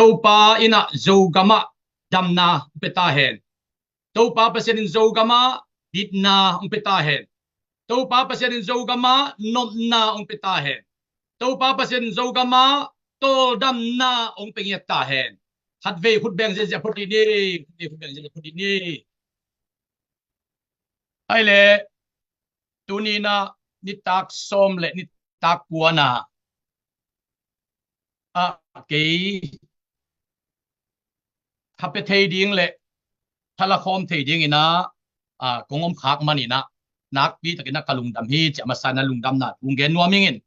topa ina zogama damna petahen topa pasenin zogama ditna petahen topa pasenin zogama nomna petahen topa pasenin zogama tol damna pengetahen hatve khutbeng je photini khutbeng je photini ai le tunina nitak som le nitak kuana a ke hape thei ding le thala khom thei ding ina kongom khak manina nak pi takina kalung dam hi chama sana lung dam na ungen nuamingin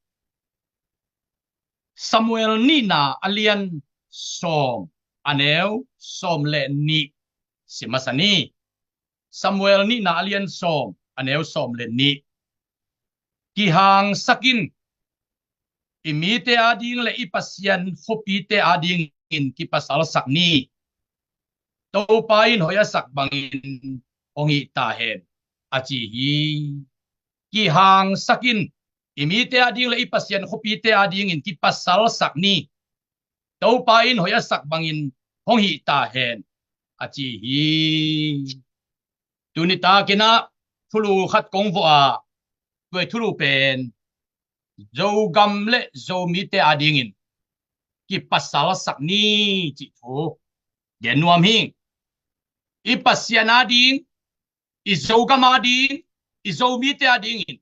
Samuel ni na alian som aneu som le ni simasani Samuel ni na alian som aneu som le ni kihang sakin imite ading le ipasian khopite ading in kipasal sakni to pain hoya sak bangin ongi tahen achi hi kihang sakin imite ading le ipasian khopite ading in kipasal sakni to pain hoya sak bangin ongi tahen achi hi tunita kina thulu khat kongvo a tuai thulu pen zo gam le zo mi te ading in ki pasal sakni chi tho gen nuam hi i pasian ading i zo gam ading i zo mi te ading in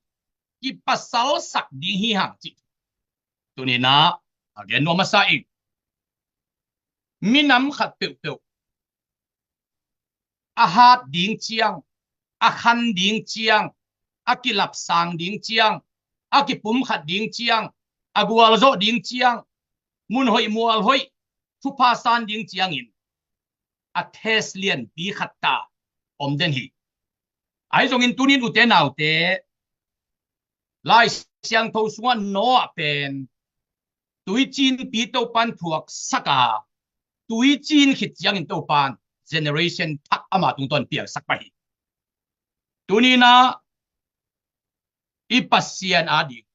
ki pasal sak ding hi hang chi tunina gen nuam sa i minam khat pe pe a hat ding chiang a khan ding chiang a kilap sang ding chiang akipum khat ding chiang agual zo ding chiang mun hoi mual hoi thupa san ding chiang in a theslian bi khatta om den hi ai zong in tunin ute naute lai siang tho suan no pen tui chin pi to pan thuak saka tui chin khit chiang in to pan generation thak ama tung ton piang sak pa hi tunina ipasian ading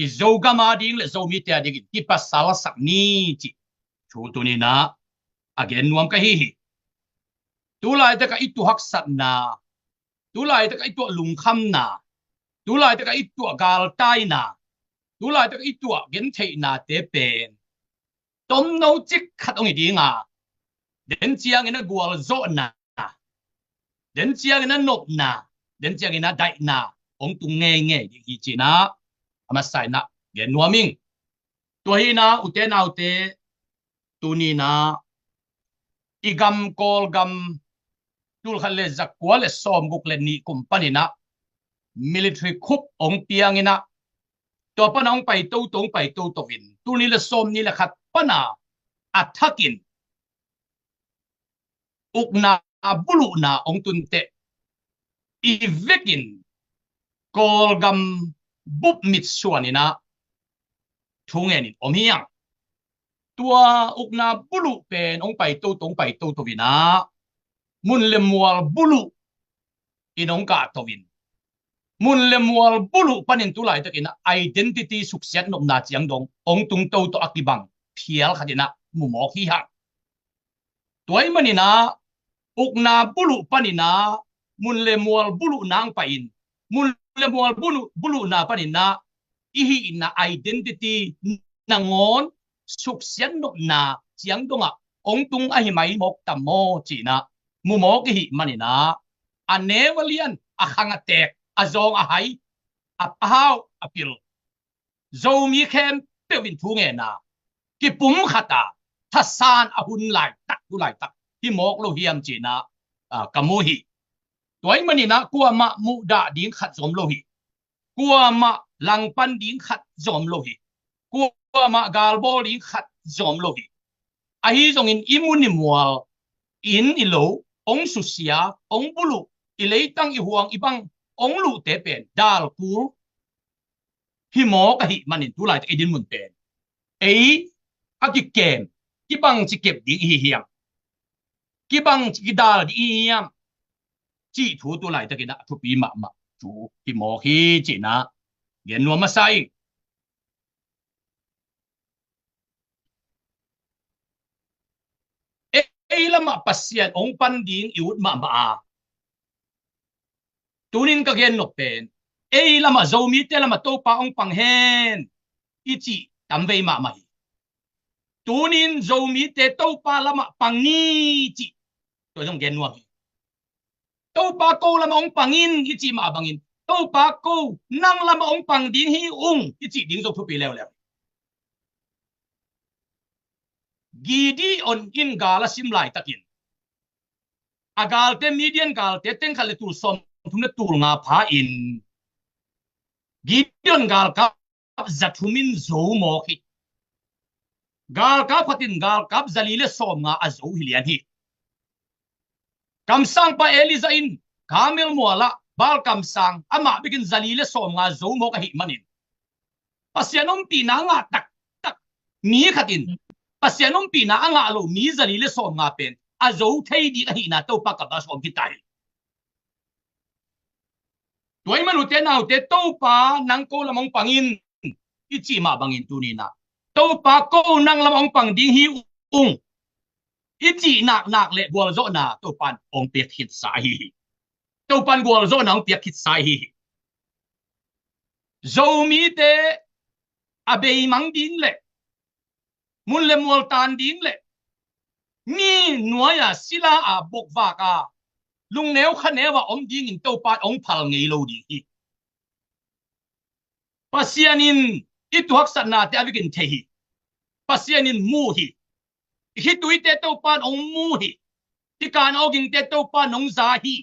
izogam ading le zomi te ading ipasala sakni chi chu tunina again nuam ka hi tulai ta ka itu hak sat na tulai ta ka itu lungkham na tulai ta ka itu gal tai na tulai ta ka itu gen thei na te pen tom no chik khat ong idinga den chiang ina gwal zo na den chiang ina nop na den chiang ina dai na ông tung nghe nghe hi chi na ama sai na ge nuaming to hi na ute na ute tu ni na igam kol gam tul khale zakwa le som guk le ni company na military khup ông piang ina to pa nong pai to tong pai to to win tu ni le som ni le khat pana athakin ukna bulu na ông tun te ivekin kol gam bup mit suanina thungen om hiang tua ukna bulu pen ong pai to tong pai to vina mun le mual bulu inong ka to vin mun le mual bulu panin tu lai takina identity suksiat nom na chiang dong ong tung to to akibang phial khadina mu mo hi ha toy manina ukna bulu panina mun le mual bulu nang pain mun le mual bulu na panina ihi na identity na ngon suksian no na chiang donga ong tung a hi mai mok tamo china mu mo ki hi manina anevalian a khanga tek a zong a hai a pau apil zo mi khem pewin thu nge na ki pum khata thasan a hun lai tak tu lai tak hi mok lo hiam china kamu hi toy manina kwa ma mu da ding khat zom lo hi kwa ma lang pan ding khat zom lo hi kwa ma gal bol ding khat zom lo hi a hi zong in imuni mual in ilo ong susia ong bulu ilei tang i huang ibang ong lu te pen dal ku hi mo ka hi manin tu lai edin mun pen ei aki kem ki bang chi kep ding hi hiam ki bang chi dal di hiam chi thu tu lai ta kina thu pi ma ma chu hi mo hi chi na gen no ma sai lama pasian ong panding iut ma ba tunin ka gen nok pen lama zomi te lama to pa ong panghen ichi tamvei ma mai tunin zomi te to pa lama pangi chi to jong gen nuang to pa ko lama ong pangin ichi ma bangin to pa ko nang lama ong pang ding hi ichi ding zo thu pi lew lew gidi on in gala sim lai takin agal te median gal te teng khale tu som thumna tur nga pha in gideon gal kap zathumin zo mo khi gal ka phatin gal kap zalile som nga azo hilian hi kam sang pa eliza in kamel muala bal kam sang ama bikin zalile som nga zo mo ka hi manin pasyanom pinanga tak tak mi khatin pasyanom pina anga lo mi zalile som nga pen azo thei di ka hi na to pa ka ba som ki tai tuai manu te nau te to pa nang ko lamong pangin ichi ma bangin tunina to pa ko nang lamong pang ding hi ichi nak le gwal zo na to pan ong pek hit sa hi to pan gwal zo na ong pek hit sa hi zo mi te abei mang ding le mun le mol tan ding le ni nuaya sila a bok va ka lung neu khanewa om ding in to pat ong phal ngei lo di hi pasianin itu hak sana te abikin thehi pasianin mu hi hi tuite to pan ong mu hi tikan oging te to pan ong za hi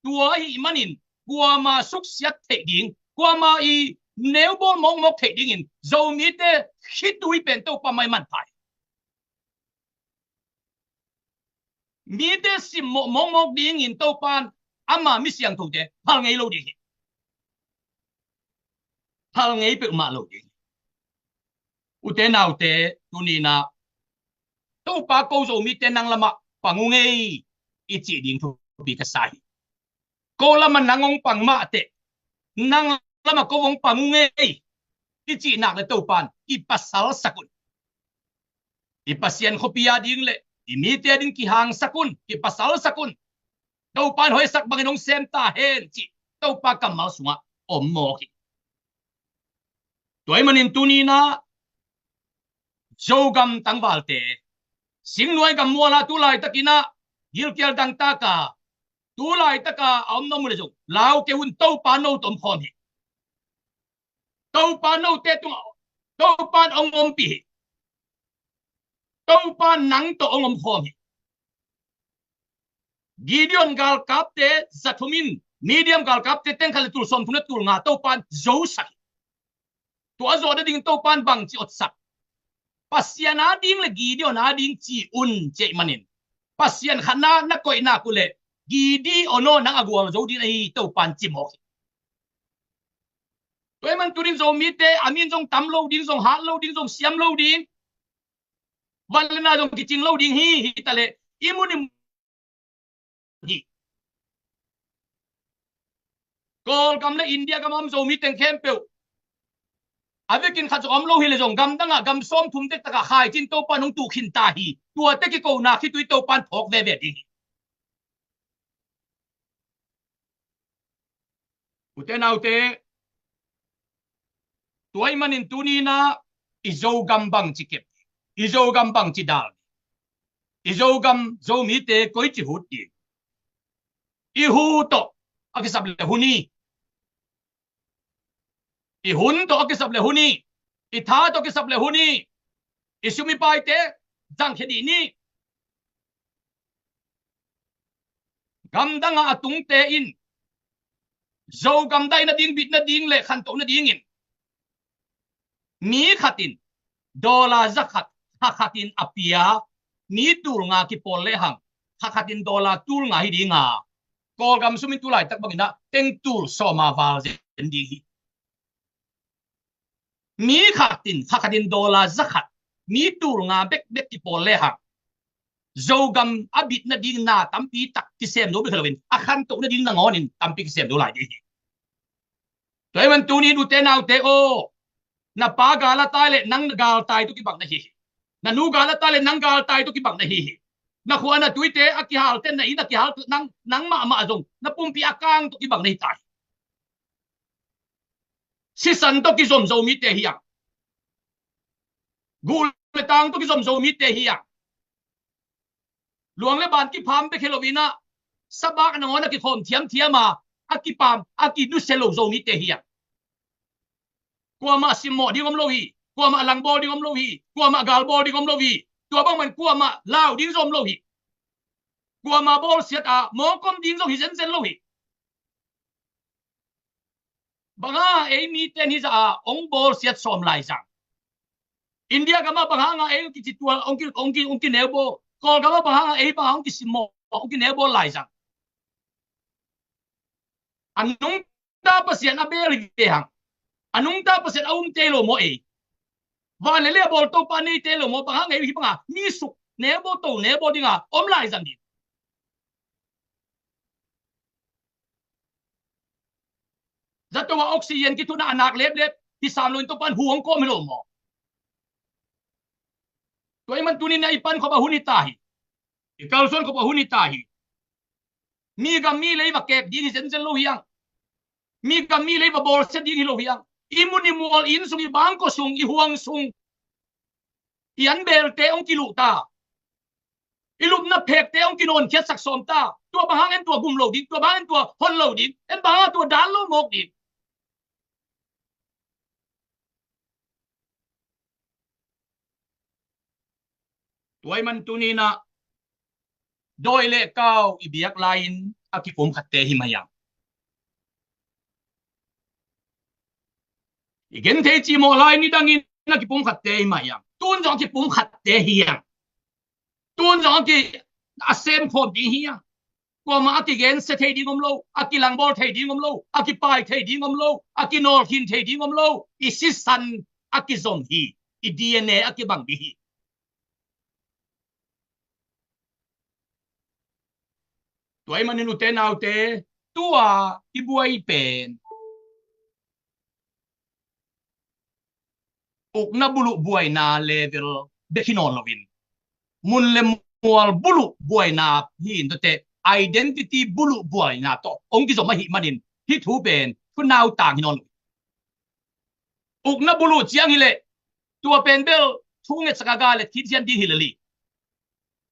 tua hi manin kwa ma suk siat the ding kwa ma i neu bol mong mok the ding in zo mi te hi tui pen to pa mai man pai mi te sim mong mok ding in to pan ama mi siang thu te phal ngei lo di phal ngei pe ma lo di ute nau te tunina to pa ko zo mi te nang lama pangungei ichi ding thu bi ka sai ko lama nangong pangma te nang lama ko wong pangungei ichi nak le to pan ipasal sakun ipasian khopia ding le imi te ding ki hang sakun ipasal sakun to pan hoi sak bangin ong sem ta hen chi to pa kamal sunga om mo ki toy manin tunina jogam tangbalte singnuai gam muala tulai takina hilkial dang taka tulai taka om no mule jong lao ke un to pa no tom khom hi to pa no te tung to pan ong om pi to pan nang to ong om khom hi gideon gal kapte zathumin medium gal kapte teng khale tur som thuna tur nga to pan zo sak to azo da ding to pan bang chi ot sak pasian ading le gideon ading chi che manin pasian khana na koi na kule gidi ono nang agwal zo di ai to pan chi mo toy man turin zo mi te amin jong tam lo ding jong ha lo ding jong siam lo ding walna jong kiching lo ding hi tale imuni hi kol kam le india kam am zo mi teng khem pe avikin khat om lo hi le jong gam danga gam som thum te taka khai chin to pan ong tu khin ta hi tua te ki ko na khi tui to pan thok ve ve di uten autte tuai manin tunina izo gam bang chi kep izo gam bang chi dal izo gam zo mi te koi chi hut di i hu to akisab le huni i hun to akisab le huni i tha to akisab le huni i sumi pai te jang khedi ni gam danga atung te in zo gam dai na ding bit na ding le khan to na ding in mi khatin dola zakat ha khatin apia ni tur nga ki pol le hang ha khatin dola tur nga hi dinga kol gam sumin tulai tak bangina teng tur so ma wal zen di hi mi khatin ha khatin dola zakat ni tur nga bek bek ki pol le hang zo gam abit na ding na tampi tak ti sem no be khalwin akhan to na ding na ngonin tampi ki sem do lai di toy man tu ni du te nau te o na pa gala tai le nang gal tai tu ki bang na hi na nu gala tai le nang gal tai tu ki bang na hi na khuana tuite akihal ten na ina kihal nang ma zong na pumpi akang to ibang nei tai si san to ki zom zo mi te hiya gul le tang to ki zom zo mi te hiya luang le ban ki pham be khelovina sabak na ona ki khom thiam akipam akidu selo zo mi te hiya kwa ma simo ding om lo hi kwa ma lang bo ding om lo hi kwa ma gal bo ding om lo hi tua bang man kwa ma lao ding zom lo hi kwa ma bol siat a mo kom ding zo hi zen lo hi banga ei mi ten hi za ong bol siat som lai sang India kama banga nga ei ki chitua ong ki nebo kol kama banga ei banga ong ki simo ong ki nebo lai sang anung ta pasian abel ve hang anung ta pasian te lo mo e van le bol to pa ni te lo mo banga ei hi banga mi su nebo to nebo dinga om lai sang di zato wa oxygen ki tuna anak lep hi sam lo to pan huang ko mi lo mo toy man tunin na ipan ko ba huni tahi ikalson ko ba huni tahi mi gam mi lei ba kek ding zen lo hiang mi gam mi lei ba bol se ding lo hiang imuni mual in sung i bang ko sung i huang sung ian bel te ong ki lu ta ilup na phek te ong ki non khiat sak som ta tua bang en tua gum lo ding tua bang en tua hon lo ding en bang tua dal lo mok ding tuai man tunina doi le kau i biak lain akipum khatte himayang igen te chi mo lai ni dangin akipum khatte himayang tun jong akipum khatte hiang tun jong ki asem khom di hiang kwa ma aki gen se thei ding om lo aki lang bol thei ding om lo aki pai thei ding om lo aki nol hin thei ding om lo i si san aki zom hi i DNA aki bang bi hi tuai manin uten autte tua ibuai pen uk na bulu buai na level bekinon lovin mun le mual bulu buai na hi ndote identity bulu buai na to ong ki zoma hi manin hi thu ben fu nau tang hinon uk na bulu chiang hi le tua pen bel thu nge sakaga le thi thian di hi le li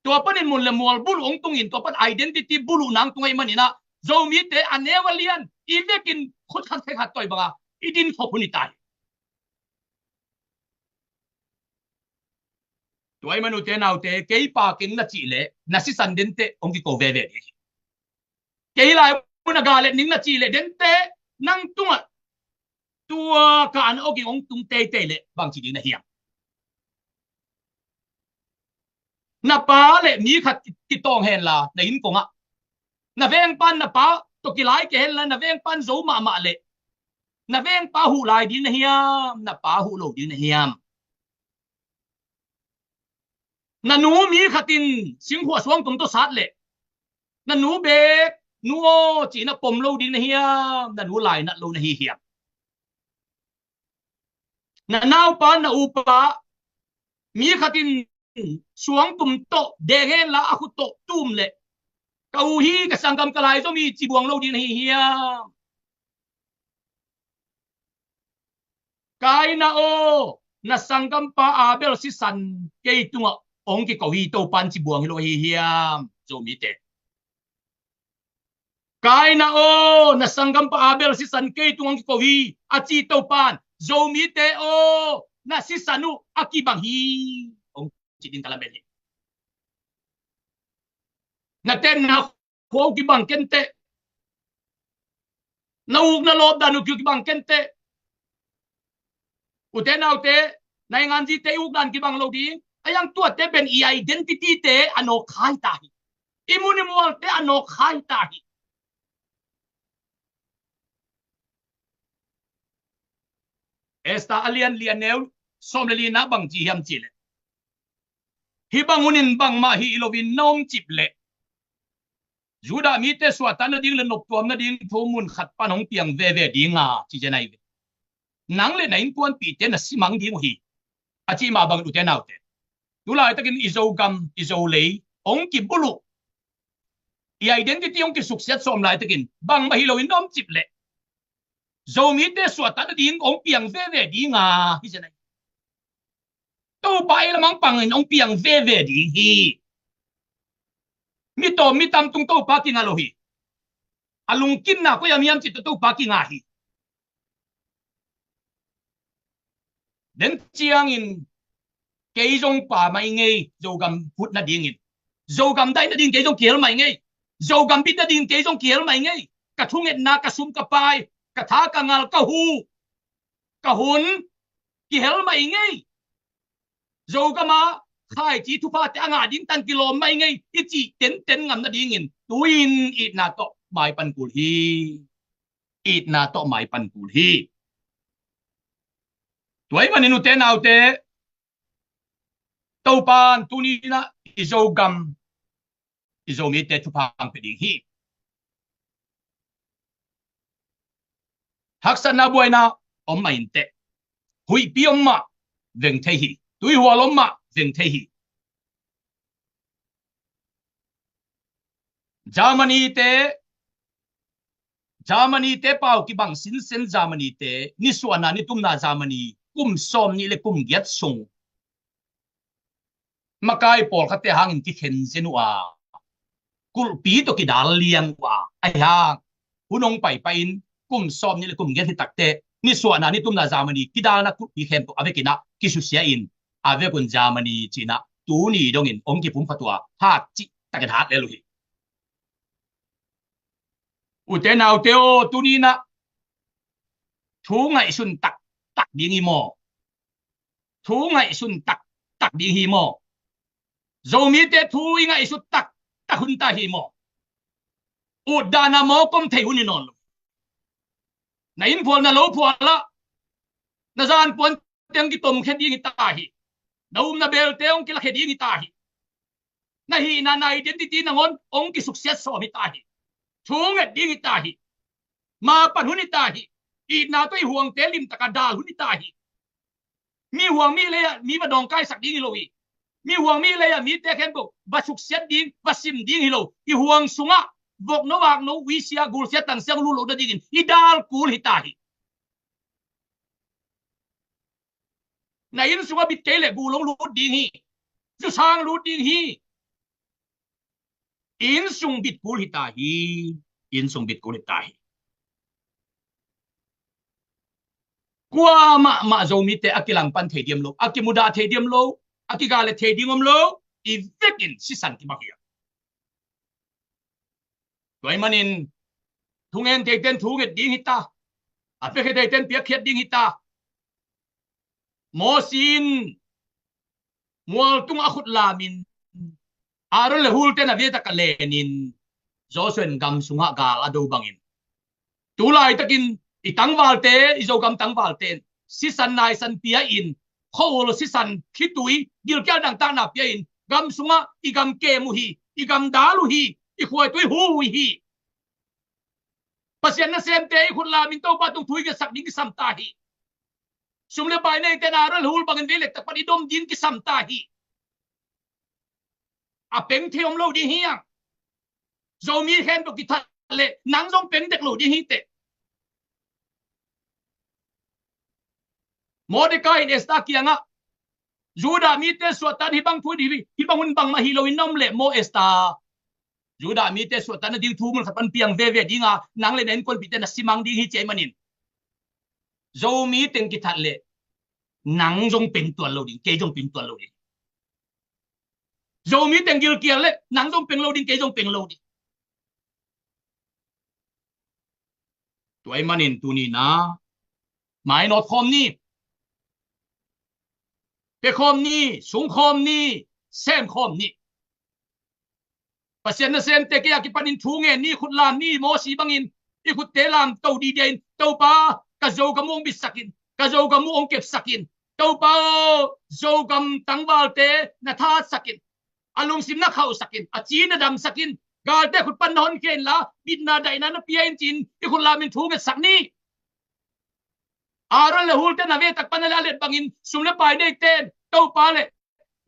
tua panin mun le mual bulu ong tung in to pan identity bulu nang tungai manina zomi te anewalian ivekin khut khat khat toy banga idin phopuni tai tuai manu te nau te kei pa king na chi le na si san den te ong ki ko ve ve ni kei lai mun ga le ning na chi le den te nang tunga tua ka an oki ong tung te le bang chi ding na hiam na pa le mi khat ki tong hen la na in ko nga na veng pan na pa to ki lai ke hen la na veng pan zo ma le na veng pa hu lai ding na hiam na pa hu lo ding na hiam na nu mi khatin sing hua suang tum to sat le na nu be nu chỉ na pom lo ding na hiam na nu lai na lo na hi hiam na nau pa na u pa mi khatin suang tum to de gen la aku to tum le kau hi ka sangam kalai zo mi chi buang lo ding na hi hiam kai na o na sangam pa abel si san kei tunga ong ki ko hi to pan chi buang lo hi hiam zo mi te kai na o na sangam pa abel si san kei tung ong ki ko hi a chi to pan zo mi te o na si sanu aki bang hi ong chi din kala beli na ten na ko ki bang kente na ug na lob danu ki bang kente uten autte na ngan ji te ug dan ki bang lo di ayang tua te ben i identity te ano khai tahi imuni mual te ano khai tahi esta alian lianeu som le na bang ji hiam chi le hi bangunin bang ma hi ilovin nom chip le juda mi te swatan na ding le nop tuam na ding thomun khat pan hong piang ve ve dinga chi jenai nang le nain tuan pi te na simang ding hi achi ma bang uten autte tulai takin izo gam izo lei ông kịp bulu i identity ông kịp success som lại takin bang mahilo in nom chip le zomi te suata na ding ông piang ve di nga hi janai to bai la mang pang ông piang ve di hi mi to mi tam tung to pa ki nga lo hi alung kin na ko yam chit to pa ki nga hi den chiang in cái dòng pa mai ngei zo gam put na ding in zo gam dai na ding cái dòng kiel mai ngei zo gam bit na ding cái dòng kiel mai ngei ka thunget na ka sum ka pai ka tha ka ngal ka hu ka hun ki hel mai ngei zo gama khai chi thu pa te anga ding tan kilo mai ngei i chi ten ngam na ding in tuin it na to mai pan kul hi it na to mai pan kul hi tuai maninu te nau te tàu pan tu ni na izo gam izo mi te thu pang pe ding hi haksan na buai na om mai te hui pi om ma veng the hi tui hua lom ma veng the hi Germany te pau ki bang sin sen Germany te ni suana ni tum na Germany kum som ni le kum giat sung makai pol khate hangin ki khen senua kul pi to ki dal liang wa ai ha hunong pai pain kum som ni le kum giat hi takte ni suana ni tum na Germany ki dal na ku pi khen to ave kina ki su sia in ave kun Germany china tu ni dong in ong ki pum fatwa ha chi takat hat le lu hi ute nào teo tu ni na thu ngai sun tak ding hi mo thu ngai sun tak ding hi mo zo mi te thu ngai su tak hun ta hi mo u dana mo kom thei hun non na in phol na lo phol la na zan pon teng ki tom khe ding ta hi na na bel teong ki la khe ding ta hi na hi na identity na ngon ong ki success so mi ta hi thung et ding ta hi ma pan hun ta hi i na toi huang te lim taka dal hun ta hi mi huang mi le mi ba dong kai sak ding lo hi mi huang mi le mi te khen bo ba success ding ba sim ding hi lo i huang sunga vok no wak no wi sia gul sia tan sia lu lo da ding i dal kul hi ta hi na in sunga bit ke le gu long lu ding hi su sang lu ding hi in sung bit kul hi ta hi in sung bit kul hi ta hi qua ma zo mi te akilang pan the diam lo akimuda the diam lo akigale the ding om lo i vekin sisan ki bakia toy manin thungen te ten thu nget ding hita ape ke te ten pia khiat ding hita mo sin mual tung akhut lamin arol le hul ten aveta ka lenin josen gam sunga gal ado bangin tulai takin itang walte izo gam tang walte sisan nai san pia in khol sisan khitui gil kya dang ta na pia in gam sunga igam ke mu hi igam dalu hi i khoi tui hu hi pasien na sem te khut la min to ba tung thui ke sak ding ki sam ta hi sumle bai nei te na ral hul bangin vele ta padi dom din ki sam ta hi a peng thiom lo di hi yang zo mi khen to ki tha le nang dong peng dek lo di hi te Mordecai in esta kianga Juda mi te suatan hibang thu di hibang hun bang mahilo inom le mo esta Juda mi te suatan na ding thu mun khapan piang ve dinga nang le nen kon piten na simang ding hi che manin zo mi teng ki that le nang jong peng tuan lo ding ke jong peng tuan lo ding zo mi teng gil kial le nang jong peng lo ding ke jong peng lo ding tuai manin tu ni na mai not khom ni pe khom ni sung khom ni sem khom ni pasien na sem te ke ki panin thu nge ni khut lam ni mo si bangin i khut te lam to di den to pa ka zo ka mong bisakin ka zo ka mong kep sakin to pa zo kam tangwal te na tha sakin alung sim na khau sakin a chi na dam sakin gal te khut pan hon ken la bit na dai na pia in chin i khut lam in thu nge sak ni aron le hul te na ve tak panala le bangin sumle pai dei ten to pa le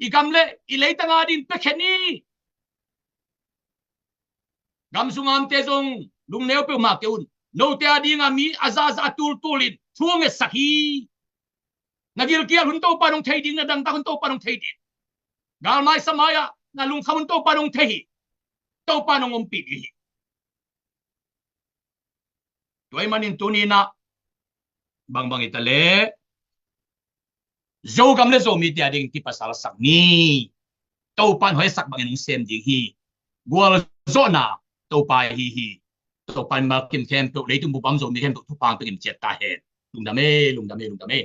igam le i lei tanga din pe kheni gam sungam te jong lung neo pe ma keun no te adinga mi azaza atul tulin thuang e sahi nagil kia hun to panong thei ding na dang ta hun to panong thei ding gal mai samaya na lung khamun to panong thei to panong om pi hi toy manin tunina bang bang itale zo gam le zo mi te ading ti pasal sak ni to pan hoi sak bang nung sem ding hi gwal zona to pa hi to pan ma kim kem to le tu bu bam zo mi kem to tu pang pe kim chet ta he lung da me